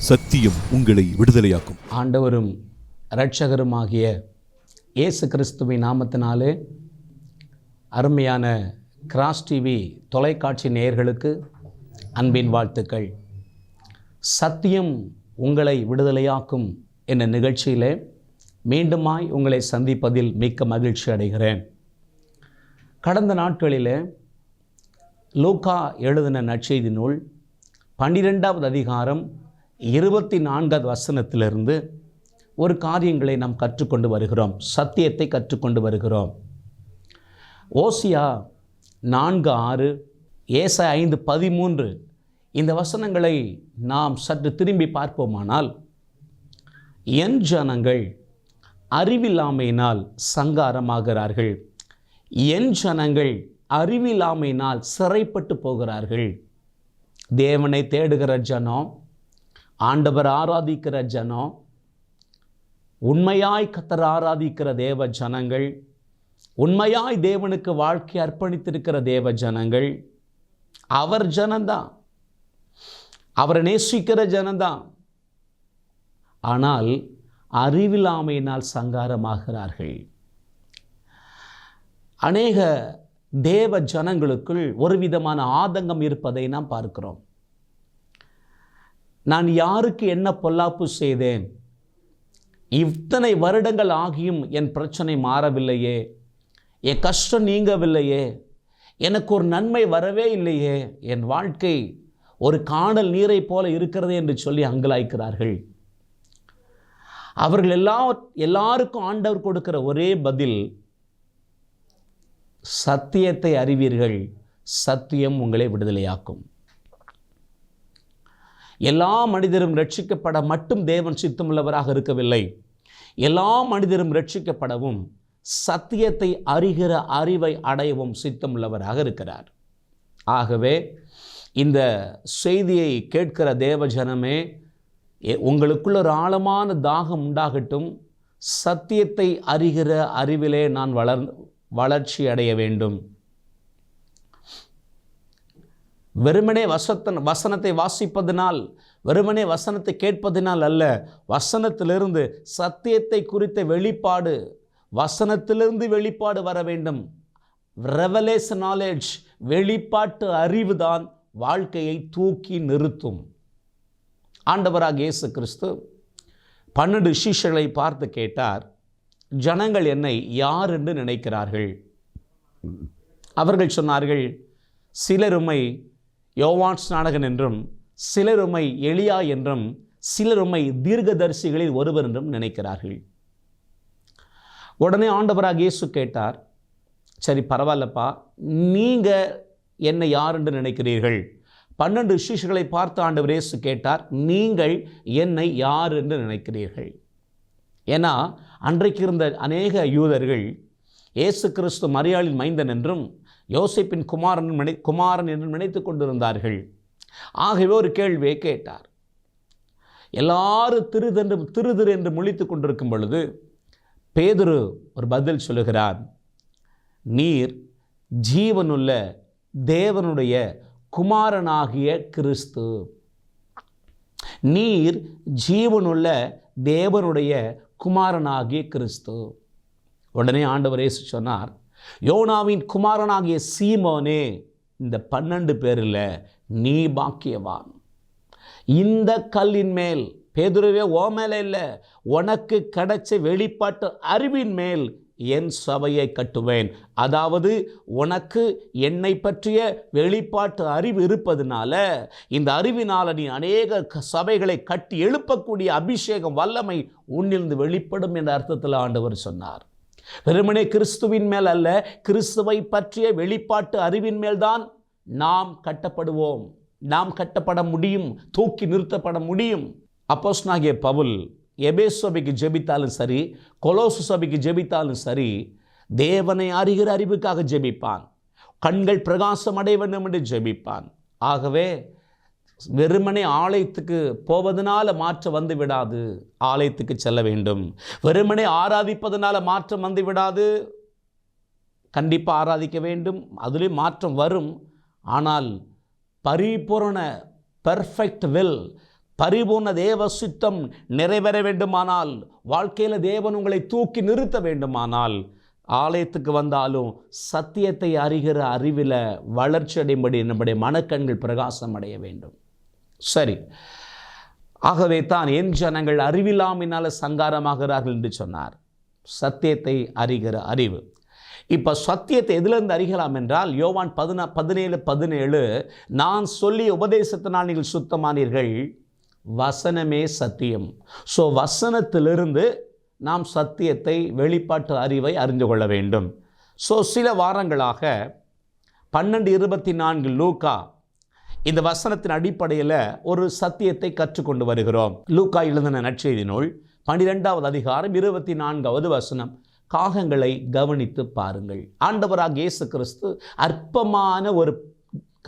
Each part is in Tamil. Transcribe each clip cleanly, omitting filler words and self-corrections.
சத்தியம் உங்களை விடுதலையாக்கும். ஆண்டவரும் இரட்சகருமாகிய இயேசு கிறிஸ்துவின் நாமத்தினாலே அருமையான கிராஸ் டிவி தொலைக்காட்சி நேயர்களுக்கு அன்பின் வாழ்த்துக்கள். சத்தியம் உங்களை விடுதலையாக்கும் என்ற நிகழ்ச்சியிலே மீண்டுமாய் உங்களை சந்திப்பதில் மிக்க மகிழ்ச்சி அடைகிறேன். கடந்த நாட்களிலே லூக்கா எழுதின நற்செய்தி நூல் 12வது அதிகாரம் 24வது வசனத்திலிருந்து ஒரு காரியங்களை நாம் கற்றுக்கொண்டு வருகிறோம். சத்தியத்தை கற்றுக்கொண்டு வருகிறோம். ஓசியா 4:6, ஏசாயா 5:13 இந்த வசனங்களை நாம் சற்று திரும்பி பார்ப்போமானால், என் ஜனங்கள் அறிவில்லாமையினால் சங்காரமாகிறார்கள், என் ஜனங்கள் அறிவில்லாமையினால் சிறைப்பட்டு போகிறார்கள். தேவனை தேடுகிற ஜனம், ஆண்டவர் ஆராதிக்கிற ஜனம், உண்மையாய் கர்த்தரை ஆராதிக்கிற தேவ ஜனங்கள், உண்மையாய் தேவனுக்கு வாழ்க்கை அர்ப்பணித்திருக்கிற தேவ ஜனங்கள், அவர் ஜனந்தான், அவரை நேசிக்கிற ஜனந்தான். ஆனால் அறிவில்லாமையினால் சங்காரமாகிறார்கள். அநேக தேவ ஜனங்களுக்குள் ஒரு விதமான ஆதங்கம் இருப்பதை நாம் பார்க்கிறோம். நான் யாருக்கு என்ன பொல்லாப்பு செய்தேன்? இத்தனை வருடங்கள் ஆகியும் என் பிரச்சனை மாறவில்லையே, என் கஷ்டம் நீங்கவில்லையே, எனக்கு ஒரு நன்மை வரவே இல்லையே, என் வாழ்க்கை ஒரு காணல் நீரை போல இருக்கிறது என்று சொல்லி அங்கலாய்க்கிறார்கள். அவர்கள் எல்லாருக்கும் ஆண்டவர் கொடுக்கிற ஒரே பதில், சத்தியத்தை அறிவீர்கள், சத்தியம் உங்களை விடுதலையாக்கும். எல்லா மனிதரும் ரட்சிக்கப்பட மட்டும் தேவன் சித்தமுள்ளவராக இருக்கவில்லை. எல்லா மனிதரும் ரட்சிக்கப்படவும் சத்தியத்தை அறிகிற அறிவை அடையவும் சித்தமுள்ளவராக இருக்கிறார். ஆகவே இந்த செய்தியை கேட்கிற தேவ ஜனமே, உங்களுக்குள்ள ஒரு ஆழமான தாகம் உண்டாகட்டும். சத்தியத்தை அறிகிற அறிவிலே நான் வளர்ச்சி அடைய வேண்டும். வெறுமனே வசனத்தை வாசிப்பதனால், வெறுமனே வசனத்தை கேட்பதினால் அல்ல, வசனத்திலிருந்து சத்தியத்தை குறித்த வெளிப்பாடு, வசனத்திலிருந்து வெளிப்பாடு வர வேண்டும். ரெவலேஷன் நாலேஜ், வெளிப்பாட்டு அறிவு தான் வாழ்க்கையை தூக்கி நிறுத்தும். ஆண்டவராக இயேசு கிறிஸ்து 12 சீஷர்களை பார்த்து கேட்டார், ஜனங்கள் என்னை யார் என்று நினைக்கிறார்கள்? அவர்கள் சொன்னார்கள், சிலர் உம்மை யோவான் ஸ்நானகன் என்றும், சிலர் உம்மை எலியா என்றும், சிலர் உம்மை தீர்க்கதரிசிகளில் ஒருவர் என்றும் நினைக்கிறார்கள். உடனே ஆண்டவராக இயேசு கேட்டார், சரி பரவாயில்லப்பா, நீங்கள் என்னை யார் என்று நினைக்கிறீர்கள்? 12 சீஷர்களை பார்த்து ஆண்டவர் இயேசு கேட்டார், நீங்கள் என்னை யார் என்று நினைக்கிறீர்கள்? ஏன்னா அன்றைக்கு இருந்த அநேக யூதர்கள் இயேசு கிறிஸ்து மரியாளின் மைந்தன் என்றும் யோசேப்பின் குமாரன் என்றும் நினைத்து கொண்டிருந்தார்கள். ஆகவே ஒரு கேள்வியை கேட்டார். எல்லாரும் திரு என்று முழித்து கொண்டிருக்கும் பொழுது பேதுரு ஒரு பதில் சொல்லுகிறார், நீர் ஜீவனுள்ள தேவனுடைய குமாரனாகிய கிறிஸ்து, நீர் ஜீவனுள்ள தேவனுடைய குமாரனாகிய கிறிஸ்து. உடனே ஆண்டவர் இயேசு சொன்னார், யோனாவின் குமாரனாகிய சீமோனே, இந்த 12 பேரில் நீ பாக்கியவான். இந்த கல்லின் மேல், பேதுருவே ஓ மேலே இல்லை, உனக்கு கிடைச்ச வெளிப்பாட்டு அறிவின் மேல் என் சபையை கட்டுவேன். அதாவது உனக்கு என்னை பற்றிய வெளிப்பாட்டு அறிவு இருப்பதனால, இந்த அறிவினால் நீ அநேக சபைகளை கட்டி எழுப்பக்கூடிய அபிஷேகம் வல்லமை உன்னிலிருந்து வெளிப்படும் என்ற அர்த்தத்தில் ஆண்டவர் சொன்னார். வெறுமனே கிறிஸ்துவின் மேல் அல்ல, கிறிஸ்துவை பற்றிய வெளிப்பாட்டு அறிவின் மேல்தான் நாம் கட்டப்படுவோம், நாம் கட்டப்பட முடியும், தூக்கி நிறுத்தப்பட முடியும். அப்போஸ்தலனாகிய பவுல் எபேசு சபைக்கு ஜெபித்தாலும் சரி, கொலோசு சபைக்கு ஜெபித்தாலும் சரி, தேவனை அறிகிற அறிவுக்காக ஜெபிப்பான், கண்கள் பிரகாசம் அடைய வேண்டும் என்று ஜெபிப்பான். ஆகவே வெறுமனே ஆலயத்துக்கு போவதனால மாற்றம் வந்து விடாது, ஆலயத்துக்கு செல்ல வேண்டும். வெறுமனே ஆராதிப்பதனால மாற்றம் வந்து விடாது, கண்டிப்பாக ஆராதிக்க வேண்டும், அதுலேயும் மாற்றம் வரும். ஆனால் பரிபூரண பெர்ஃபெக்ட் வில், பரிபூர்ண தேவ சித்தம் நிறைவேற வேண்டுமானால், வாழ்க்கையில் தேவன் உங்களை தூக்கி நிறுத்த வேண்டுமானால், ஆலயத்துக்கு வந்தாலும் சத்தியத்தை அறிகிற அறிவில் வளர்ச்சி அடையும்படி நம்முடைய மனக்கண்கள் பிரகாசம் அடைய வேண்டும். சரி, ஆகவே தான் என் ஜனங்கள் அறிவில்லாமையினால சங்காரமாகிறார்கள் என்று சொன்னார். சத்தியத்தை அறிகிற அறிவு. இப்போ சத்தியத்தை எதிலிருந்து அறிகலாம் என்றால், யோவான் 17:17 நான் சொல்லிய உபதேசத்தினால் நீங்கள் சுத்தமானீர்கள், வசனமே சத்தியம். ஸோ வசனத்திலிருந்து நாம் சத்தியத்தை, வெளிப்பாட்டு அறிவை அறிந்து கொள்ள வேண்டும். ஸோ சில வாரங்களாக 12:24 லூக்கா இந்த வசனத்தின் அடிப்படையில் ஒரு சத்தியத்தை கற்றுக்கொண்டு வருகிறோம். லூக்கா எழுதின நற்செய்தி நூல் 12வது அதிகாரம் 24வது வசனம். காகங்களை கவனித்து பாருங்கள். ஆண்டவராகிய இயேசு கிறிஸ்து அற்பமான ஒரு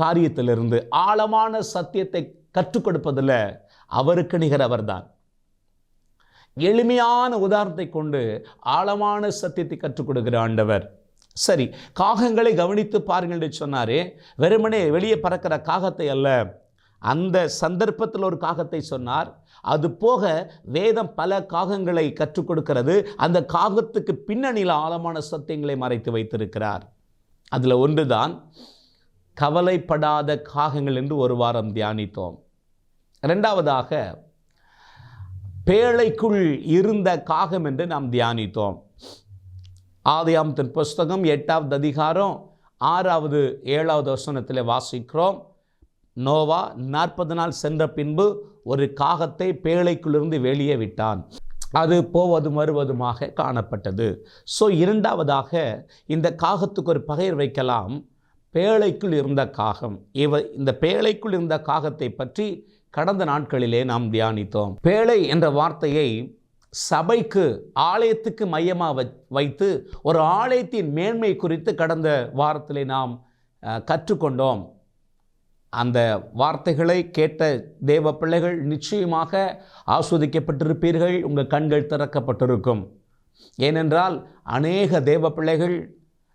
காரியத்திலிருந்து ஆழமான சத்தியத்தை கற்றுக் கொடுப்பதில் அவருக்கு நிகர் அவர்தான். எளிமையான உதாரணத்தை கொண்டு ஆழமான சத்தியத்தை கற்றுக் கொடுக்கிற ஆண்டவர். சரி, காகங்களை கவனித்து பாருங்கள் என்று சொன்னாரே, வெறுமனே வெளியே பறக்கிற காகத்தை அல்ல, அந்த சந்தர்ப்பத்தில் ஒரு காகத்தை சொன்னார். அது போக வேதம் பல காகங்களை கற்றுக் கொடுக்கிறது. அந்த காகத்துக்கு பின்னணியில் ஆழமான சத்தியங்களை மறைத்து வைத்திருக்கிறார். அதில் ஒன்றுதான் கவலைப்படாத காகங்கள் என்று ஒரு வாரம் தியானித்தோம். இரண்டாவதாக பேழைக்குள் இருந்த காகம் என்று நாம் தியானித்தோம். ஆதியாகமத்தின் புஸ்தகம் 8வது அதிகாரம் 6வது 7வது வசனத்தில் வாசிக்கிறோம். நோவா 40 நாள் சென்ற பின்பு ஒரு காகத்தை பேழைக்குள்ளிருந்து வெளியே விட்டான். அது போவதும் வருவதுமாக காணப்பட்டது. ஸோ இரண்டாவதாக இந்த காகத்துக்கு ஒரு பெயர் வைக்கலாம், பேழைக்குள் இருந்த காகம். இந்த பேழைக்குள் இருந்த காகத்தை பற்றி கடந்த நாட்களிலே நாம் தியானித்தோம். பேழை என்ற வார்த்தையை சபைக்கு, ஆலயத்துக்கு மையமாக வைத்து ஒரு ஆலயத்தின் மேன்மை குறித்து கடந்த வாரத்திலே நாம் கற்றுக்கொண்டோம். அந்த வார்த்தைகளை கேட்ட தேவ பிள்ளைகள் நிச்சயமாக ஆஸ்வதிக்கப்பட்டிருப்பீர்கள். உங்கள் கண்கள் திறக்கப்பட்டிருக்கும். ஏனென்றால் அநேக தேவ பிள்ளைகள்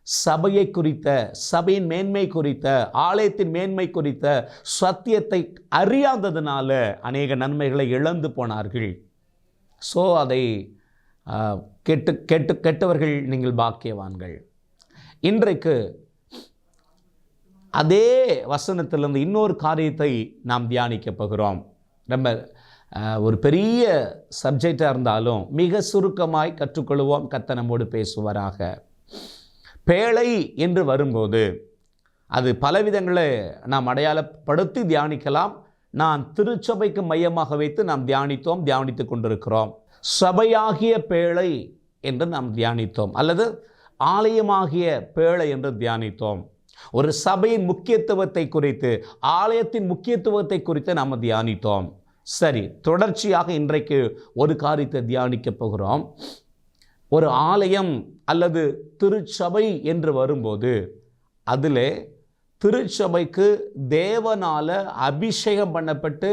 சபையை குறித்த, சபையின் மேன்மை குறித்த, ஆலயத்தின் மேன்மை குறித்த சத்தியத்தை அறியாததுனால அநேக நன்மைகளை இழந்து போனார்கள். ஸோ அதை கெட்டவர்கள் நீங்கள் பாக்கியவான்கள். இன்றைக்கு அதே வசனத்திலிருந்து இன்னொரு காரியத்தை நாம் தியானிக்க போகிறோம். நம்ம ஒரு பெரிய சப்ஜெக்டாக இருந்தாலும் மிக சுருக்கமாய் கற்றுக்கொள்வோம். கர்த்தர் நம்மோடு பேசுவாராக. பேழை என்று வரும்போது அது பலவிதங்களை நாம் அடையாளப்படுத்தி தியானிக்கலாம். நான் திருச்சபைக்கு மையமாக வைத்து நாம் தியானித்து கொண்டிருக்கிறோம். சபையாகிய பேழை என்று நாம் தியானித்தோம், அல்லது ஆலயமாகிய பேழை என்று தியானித்தோம். ஒரு சபையின் முக்கியத்துவத்தை குறித்து, ஆலயத்தின் முக்கியத்துவத்தை குறித்து நாம் தியானித்தோம். சரி, தொடர்ச்சியாக இன்றைக்கு ஒரு காரியத்தை தியானிக்க போகிறோம். ஒரு ஆலயம் அல்லது திருச்சபை என்று வரும்போது அதில் திருச்சபைக்கு தேவனால அபிஷேகம் பண்ணப்பட்டு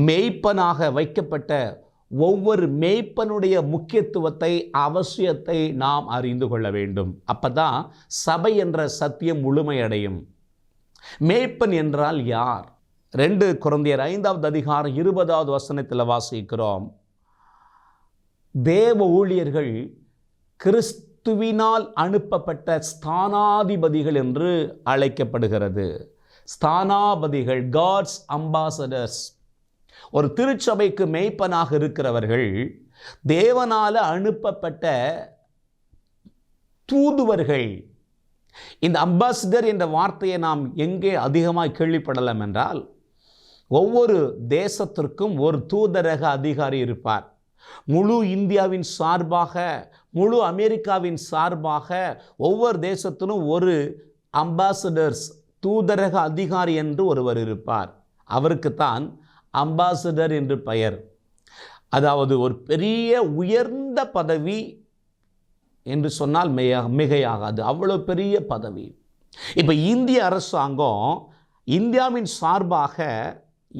மேய்ப்பனாக வைக்கப்பட்ட ஒவ்வொரு மேய்ப்பனுடைய முக்கியத்துவத்தை, அவசியத்தை நாம் அறிந்து கொள்ள வேண்டும். அப்பதான் சபை என்ற சத்தியம் முழுமையடையும். மேய்ப்பன் என்றால் யார்? 2 கொரிந்தியர் 5வது அதிகாரம் 20வது வசனத்தில் வாசிக்கிறோம். தேவ ஊழியர்கள் கிறிஸ்துவினால் அனுப்பப்பட்ட ஸ்தானாதிபதிகள் என்று அழைக்கப்படுகிறது. ஸ்தானாபதிகள், காட்ஸ் அம்பாசடர்ஸ். ஒரு திருச்சபைக்கு மேய்ப்பனாக இருக்கிறவர்கள் தேவனால அனுப்பப்பட்ட தூதுவர்கள். இந்த அம்பாசிடர் என்ற வார்த்தையை நாம் எங்கே அதிகமாக கேள்விப்படலாம் என்றால், ஒவ்வொரு தேசத்திற்கும் ஒரு தூதரக அதிகாரி இருப்பார். முழு இந்தியாவின் சார்பாக, முழு அமெரிக்காவின் சார்பாக ஒவ்வொரு தேசத்திலும் ஒரு அம்பாசிடர்ஸ், தூதரக அதிகாரி என்று ஒருவர் இருப்பார். அவருக்குத்தான் அம்பாசிடர் என்று பெயர். அதாவது ஒரு பெரிய உயர்ந்த பதவி என்று சொன்னால் மிகையாகாது, அவ்வளோ பெரிய பதவி. இப்போ இந்திய அரசாங்கம் இந்தியாவின் சார்பாக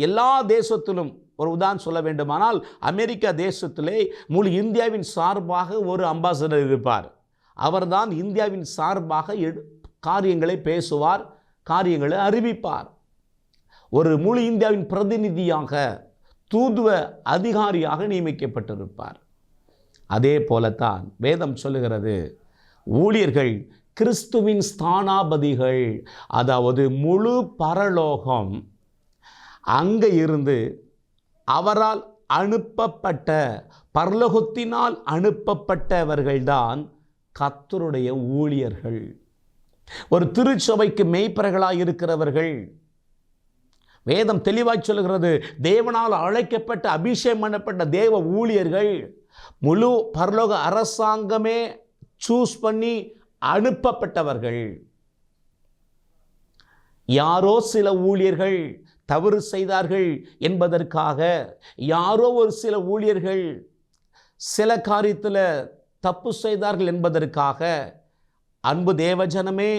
எல்லா தேசத்திலும், ஒரு உதாரணம் சொல்ல வேண்டுமானால் அமெரிக்கா தேசத்திலே முழு இந்தியாவின் சார்பாக ஒரு அம்பாசிடர் இருப்பார். அவர்தான் இந்தியாவின் சார்பாக காரியங்களை பேசுவார், காரியங்களை அறிவிப்பார். ஒரு முழு இந்தியாவின் பிரதிநிதியாக, தூதுவ அதிகாரியாக நியமிக்கப்பட்டிருப்பார். அதே போலத்தான் வேதம் சொல்லுகிறது, ஊழியர்கள் கிறிஸ்துவின் ஸ்தானாபதிகள். அதாவது முழு பரலோகம் அங்கே இருந்து அவரால் அனுப்பப்பட்ட, பரலோகத்தினால் அனுப்பப்பட்டவர்கள்தான் கர்த்தருடைய ஊழியர்கள். ஒரு திருச்சபைக்கு மெய்ப்பர்களாய் இருக்கிறவர்கள். வேதம் தெளிவாய் சொல்லுகிறது, தேவனால் அழைக்கப்பட்ட, அபிஷேகம் பண்ணப்பட்ட தேவ ஊழியர்கள், முழு பரலோக அரசாங்கமே சூஸ் பண்ணி அனுப்பப்பட்டவர்கள். யாரோ சில ஊழியர்கள் தவறு செய்தார்கள் என்பதற்காக, யாரோ ஒரு சில ஊழியர்கள் சில காரியத்தில் தப்பு செய்தார்கள் என்பதற்காக, அன்பு தேவஜனமே,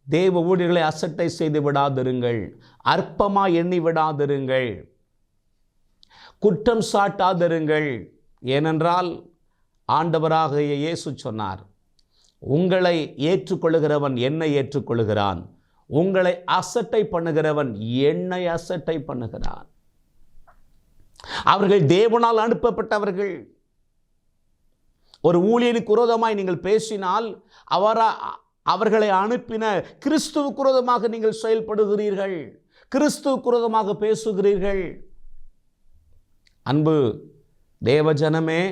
தேவ ஊழியர்களை அசட்டை செய்து விடாதிருங்கள், அற்பமாக எண்ணி விடாதிருங்கள், குற்றம் சாட்டாதிருங்கள். ஏனென்றால் ஆண்டவராகிய இயேசு சொன்னார், உங்களை ஏற்றுக்கொள்கிறவன் என்னை ஏற்றுக்கொள்கிறான், உங்களை அசட்டை பண்ணுகிறவன் என்னை அசட்டை பண்ணுகிறான். அவர்கள் தேவனால் அனுப்பப்பட்டவர்கள். ஒரு ஊழியனுக்கு விரோதமாய் நீங்கள் பேசினால் அவர்களை அனுப்பின கிறிஸ்துவுக்கு விரோதமாக நீங்கள் செயல்படுகிறீர்கள், கிறிஸ்துவுக்கு விரோதமாக பேசுகிறீர்கள். அன்பு தேவஜனமே,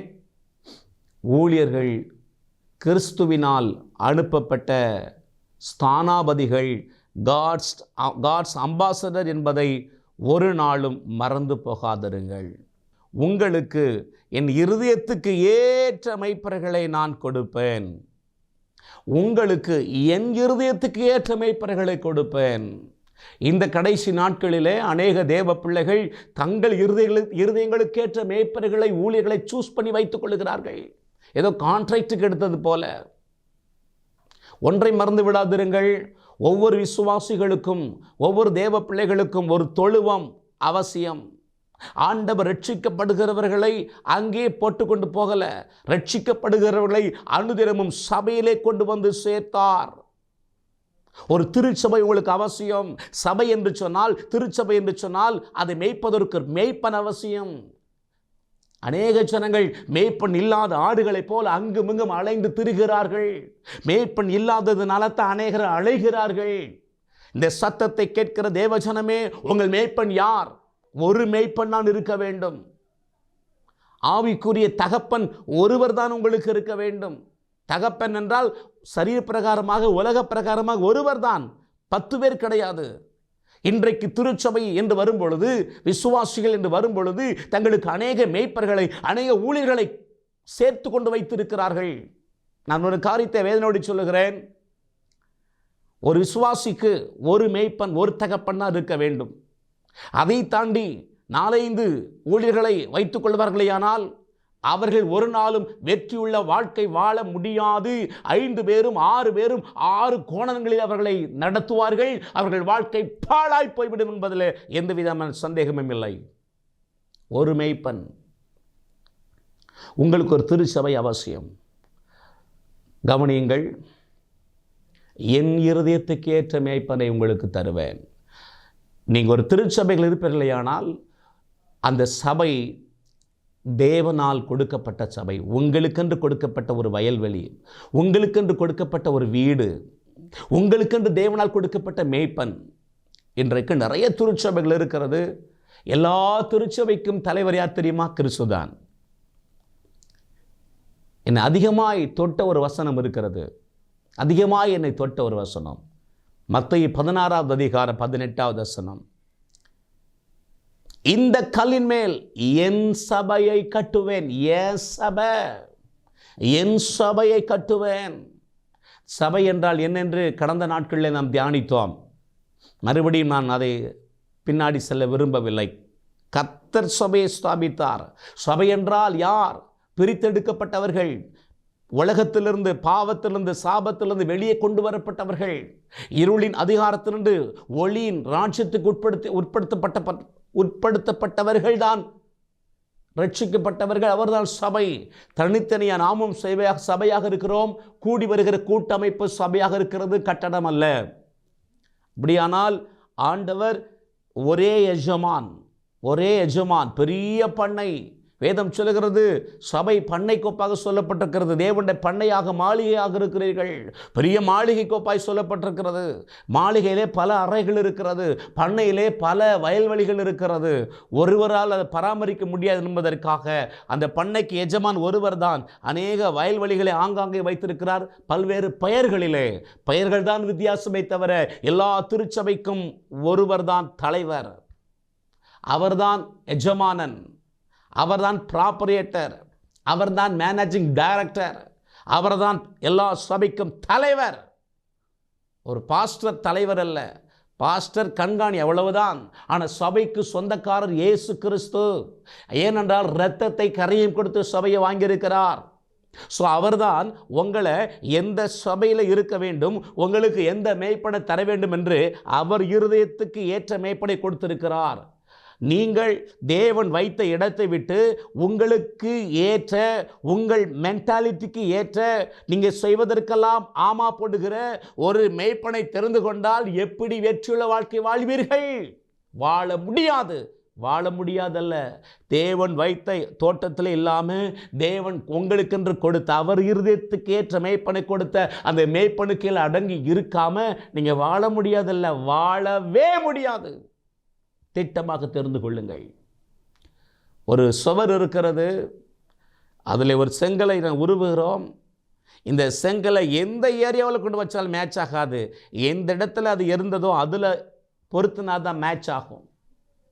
ஊழியர்கள் கிறிஸ்துவினால் அனுப்பப்பட்ட ஸ்தானாபதிகள், காட்ஸ் அம்பாசடர் என்பதை ஒரு நாளும் மறந்து போகாதிருங்கள். உங்களுக்கு என் இருதயத்துக்கு ஏற்ற மெய்ப்பர்களை நான் கொடுப்பேன், உங்களுக்கு என் இருதயத்துக்கு ஏற்ற மெய்ப்பர்களை கொடுப்பேன். இந்த கடைசி நாட்களிலே அநேக தேவ பிள்ளைகள் தங்கள் இருதயங்களுக்கேற்ற மேய்ப்பர்களை, ஊழியர்களை சூஸ் பண்ணி வைத்துக் கொள்கிறார்கள். ஏதோ கான்ட்ராக்டுக்கு எடுத்தது போல. ஒன்றை மறந்து விடாதிருங்கள், ஒவ்வொரு விசுவாசிகளுக்கும், ஒவ்வொரு தேவ பிள்ளைகளுக்கும் ஒரு தொழுவம் அவசியம். ஆண்டவர் ரட்சிக்கப்படுகிறவர்களை அங்கே போட்டுக்கொண்டு போகல, ரட்சிக்கப்படுகிறவர்களை அனுதினமும் சபையிலே கொண்டு வந்து சேர்த்தார். ஒரு திருச்சபை உங்களுக்கு அவசியம். சபை என்று சொன்னால், திருச்சபை என்று சொன்னால் அதை மேய்ப்பதற்கு மேய்ப்பன் அவசியம். அநேக ஜனங்கள் மேய்ப்பன் இல்லாத ஆடுகளைப் போல அங்குமிங்கும் அலைந்து திரிகிறார்கள். மேய்ப்பன் இல்லாததுனால தான் அநேகர் அலைகிறார்கள். இந்த சத்தத்தை கேட்கிற தேவஜனமே, உங்கள் மேய்ப்பன் யார்? ஒரு மேய்ப்பன் தான் இருக்க வேண்டும். ஆவிக்குரிய தகப்பன் ஒருவர் தான் உங்களுக்கு இருக்க வேண்டும். தகப்பன் என்றால் சரீர பிரகாரமாக, உலக பிரகாரமாக ஒருவர் தான், 10 பேர் கிடையாது. இன்றைக்கு திருச்சபை என்று வரும்பொழுது, விசுவாசிகள் என்று வரும்பொழுது, தங்களுக்கு அநேக மேய்ப்பர்களை, அநேக ஊழியர்களை சேர்த்து கொண்டு வைத்திருக்கிறார்கள். நான் ஒரு காரியத்தை வேதனோடு சொல்லுகிறேன். ஒரு விசுவாசிக்கு ஒரு மேய்ப்பன், ஒரு தகப்பன் தான் இருக்க வேண்டும். அதை தாண்டி 4-5 ஊழியர்களை வைத்துக் கொள்வார்களேயானால் அவர்கள் ஒரு நாளும் வெற்றியுள்ள வாழ்க்கை வாழ முடியாது. 5 பேரும் 6 பேரும் 6 கோணங்களில் அவர்களை நடத்துவார்கள். அவர்கள் வாழ்க்கை பாழாய் போய்விடும் என்பதில் எந்த விதமான சந்தேகமும் இல்லை. ஒரு மேய்ப்பன். உங்களுக்கு ஒரு திருச்சபை அவசியம். கவனியுங்கள், என் இருதயத்துக்கு ஏற்ற மேய்ப்பனை உங்களுக்கு தருவேன். நீங்கள் ஒரு திருச்சபைகள் இருப்பீர்களேயானால் அந்த சபை தேவனால் கொடுக்கப்பட்ட சபை, உங்களுக்கென்று கொடுக்கப்பட்ட ஒரு வயல்வெளி, உங்களுக்கென்று கொடுக்கப்பட்ட ஒரு வீடு, உங்களுக்கென்று தேவனால் கொடுக்கப்பட்ட மேய்ப்பன். இன்றைக்கு நிறைய திருச்சபைகள் இருக்கிறது. எல்லா திருச்சபைக்கும் தலைவர் யார் தெரியுமா? கிறிஸ்துதான். என்னை அதிகமாய் தொட்ட ஒரு வசனம் இருக்கிறது. அதிகமாய் என்னை தொட்ட ஒரு வசனம் மத்தேயு 16வது அதிகாரம் 18வது வசனம். இந்த கல்லின் மேல் என் சபையை கட்டுவேன். என் சபையை கட்டுவேன். சபை என்றால் என்னென்று கடந்த நாட்களில் நாம் தியானித்தோம். மறுபடியும் நான் அதை பின்னாடி செல்ல விரும்பவில்லை. கர்த்தர் சபையை ஸ்தாபித்தார். சபை என்றால் யார்? பிரித்தெடுக்கப்பட்டவர்கள், உலகத்திலிருந்து, பாவத்திலிருந்து, சாபத்திலிருந்து வெளியே கொண்டு வரப்பட்டவர்கள், இருளின் அதிகாரத்திலிருந்து ஒளியின் ராஜ்யத்துக்கு உட்படுத்தப்பட்டவர்கள் தான் ரட்சிக்கப்பட்டவர்கள். அவர்தான் சபை. தனித்தனியா நாமும் சபையாக இருக்கிறோம். கூடி வருகிற கூட்டமைப்பு சபையாக இருக்கிறது, கட்டடம் அல்ல. இப்படியானால் ஆண்டவர் ஒரே எஜமான், பெரிய பண்ணை. வேதம் சொல்லுகிறது சபை பண்ணை கோப்பாக சொல்லப்பட்டிருக்கிறது. தேவனுடைய பண்ணையாக மாளிகையாக இருக்கிறீர்கள். பெரிய மாளிகை கோப்பாய் சொல்லப்பட்டிருக்கிறது. மாளிகையிலே பல அறைகள் இருக்கிறது, பண்ணையிலே பல வயல்வெளிகள் இருக்கிறது. ஒருவரால் அதை பராமரிக்க முடியாது என்பதற்காக அந்த பண்ணைக்கு எஜமான் ஒருவர் தான். அநேக வயல்வெளிகளை ஆங்காங்கே வைத்திருக்கிறார், பல்வேறு பெயர்கள் தான் வித்தியாசமே தவிர எல்லா திருச்சபைக்கும் ஒருவர் தான் தலைவர். அவர்தான் எஜமானன், அவர்தான் ப்ராப்பரேட்டர், அவர்தான் மேனேஜிங் டைரக்டர், அவர்தான் எல்லா சபைக்கும் தலைவர். ஒரு பாஸ்டர் தலைவர் அல்ல, பாஸ்டர் கண்காணி, அவ்வளவுதான். ஆனால் சபைக்கு சொந்தக்காரர் இயேசு கிறிஸ்து. ஏனென்றால் இரத்தத்தை கரையும் கொடுத்து சபையை வாங்கியிருக்கிறார். ஸோ அவர்தான் உங்களை எந்த சபையில் இருக்க வேண்டும், உங்களுக்கு எந்த மேய்ப்பனை தர வேண்டும் என்று அவர் இருதயத்துக்கு ஏற்ற மேய்ப்பனை கொடுத்திருக்கிறார். நீங்கள் தேவன் வைத்த இடத்தை விட்டு உங்களுக்கு ஏற்ற, உங்கள் மென்டாலிட்டிக்கு ஏற்ற, நீங்கள் செய்வதற்கெல்லாம் ஆமா போடுகிற ஒரு மேய்ப்பனை தெரிந்து கொண்டால் எப்படி வெற்றியுள்ள வாழ்க்கை வாழ்வீர்கள்? வாழ முடியாதல்ல. தேவன் வைத்த தோட்டத்தில் இல்லாமல் தேவன் உங்களுக்கென்று கொடுத்த, அவர் இருதயத்துக்கு ஏற்ற மேய்ப்பனை கொடுத்த அந்த மேய்ப்பனுக்கு அடங்கி இருக்காம நீங்கள் வாழ முடியாதல்ல, வாழவே முடியாது. திட்டமாக தெரிந்து கொள்ளுங்கள். ஒரு சுவர் இருக்கிறது, அதில் ஒரு செங்கலை உருவுகிறோம். இந்த செங்கலை எந்த ஏரியாவில் கொண்டு வச்சாலும் மேட்ச் ஆகாது. எந்த இடத்துல அது இருந்ததோ அதில் பொறுத்துனா தான் மேட்ச் ஆகும்,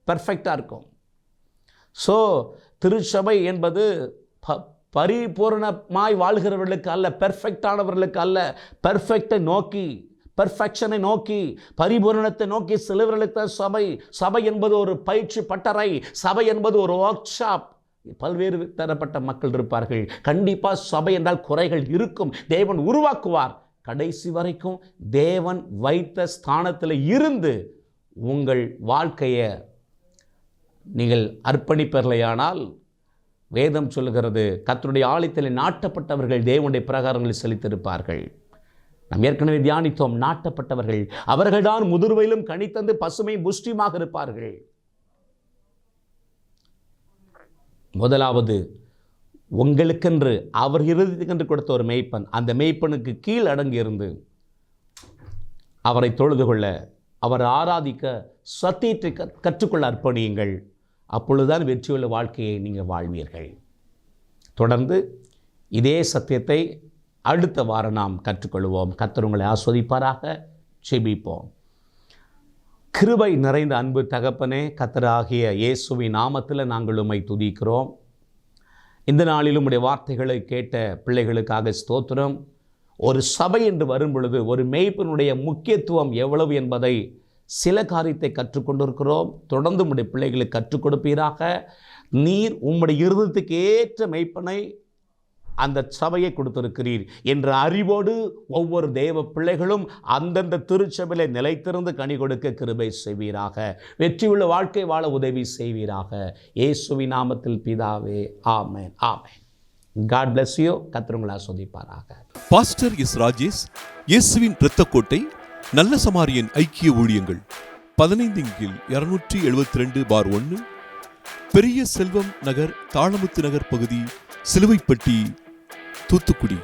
பர்ஃபெக்டாக இருக்கும். ஸோ திருச்சபை என்பது பரிபூர்ணமாய் வாழ்கிறவர்களுக்கு அல்ல, பெர்ஃபெக்டானவர்களுக்கு அல்ல. பெர்ஃபெக்ஷனை நோக்கி, பரிபூரணத்தை நோக்கி செல்லுவர்களுக்கு தான் சபை என்பது ஒரு பயிற்சி பட்டறை, சபை என்பது ஒரு ஒர்க் ஷாப். பல்வேறு தரப்பட்ட மக்கள் இருப்பார்கள். கண்டிப்பாக சபை என்றால் குறைகள் இருக்கும், தேவன் உருவாக்குவார். கடைசி வரைக்கும் தேவன் வைத்த ஸ்தானத்தில் இருந்து உங்கள் வாழ்க்கையை நீங்கள் அர்ப்பணிப்பீர்களேயானால், வேதம் சொல்லுகிறது கர்த்தருடைய ஆலயத்தில் நாட்டப்பட்டவர்கள் தேவனுடைய பிரகாரங்களில் செலுத்தியிருப்பார்கள். நாம் ஏற்கனவே தியானித்தோம், நாட்டப்பட்டவர்கள் அவர்கள்தான் முதிர்வையிலும் கனித்தந்து பசுமை புஷ்டியுமாக இருப்பார்கள். முதலாவது உங்களுக்கென்று அவர் இருதயத்துக்கென்று கொடுத்த ஒரு மேய்ப்பன், அந்த மேய்ப்பனுக்கு கீழ் அடங்கி இருந்து அவரை தொழுது கொள்ள, அவரை ஆராதிக்க, சத்தியத்தை கற்றுக்கொள்ள அர்ப்பணியுங்கள். அப்பொழுதுதான் வெற்றியுள்ள வாழ்க்கையை நீங்கள் வாழ்வீர்கள். தொடர்ந்து இதே சத்தியத்தை அடுத்த வாரம் நாம் கற்றுக்கொள்வோம். கர்த்தர் உங்களை ஆஸ்வதிப்பாராக. ஜெபிப்போம். கிருபை நிறைந்த அன்பு தகப்பனே, கர்த்தராகிய இயேசுவின் நாமத்தில் நாங்கள் உம்மை துதிக்கிறோம். இந்த நாளிலும் உம்முடைய வார்த்தைகளை கேட்ட பிள்ளைகளுக்காக ஸ்தோத்திரம். ஒரு சபை என்று வரும் பொழுது ஒரு மேய்ப்பனுடைய முக்கியத்துவம் எவ்வளவு என்பதை சில காரியத்தை கற்றுக்கொண்டிருக்கிறோம். தொடர்ந்து உம்முடைய பிள்ளைகளுக்கு கற்றுக் கொடுப்பீராக. நீர் உம்முடைய இருதயத்துக்கு ஏற்ற மேய்ப்பனை அந்த சபையை கொடுத்திருக்கிறீர் என்ற அறிவோடு ஒவ்வொரு தேவ பிள்ளைகளும் அந்தந்த திருச்சபையிலே நிலைத்திருந்து கனி கொடுக்க கிருபை செய்வீராக. வெற்றியுள்ள வாழ்க்கை வாழ உதவி செய்வீராக. இயேசுவின் நாமத்தில் பிதாவே, amen, amen. God bless you. கர்த்தர் உங்களை ஆசீர்வதிப்பாராக. Pastor S. ராஜேஷ், இயேசுவின் இரத்தக்கோட்டை, நல்ல சமாரியன் ஐக்கிய ஊழியங்கள், 15/272/1, பெரிய செல்வம் நகர், தாளமுத்து நகர் பகுதி, சிலுவைப்பட்டி, தூத்துக்குடி.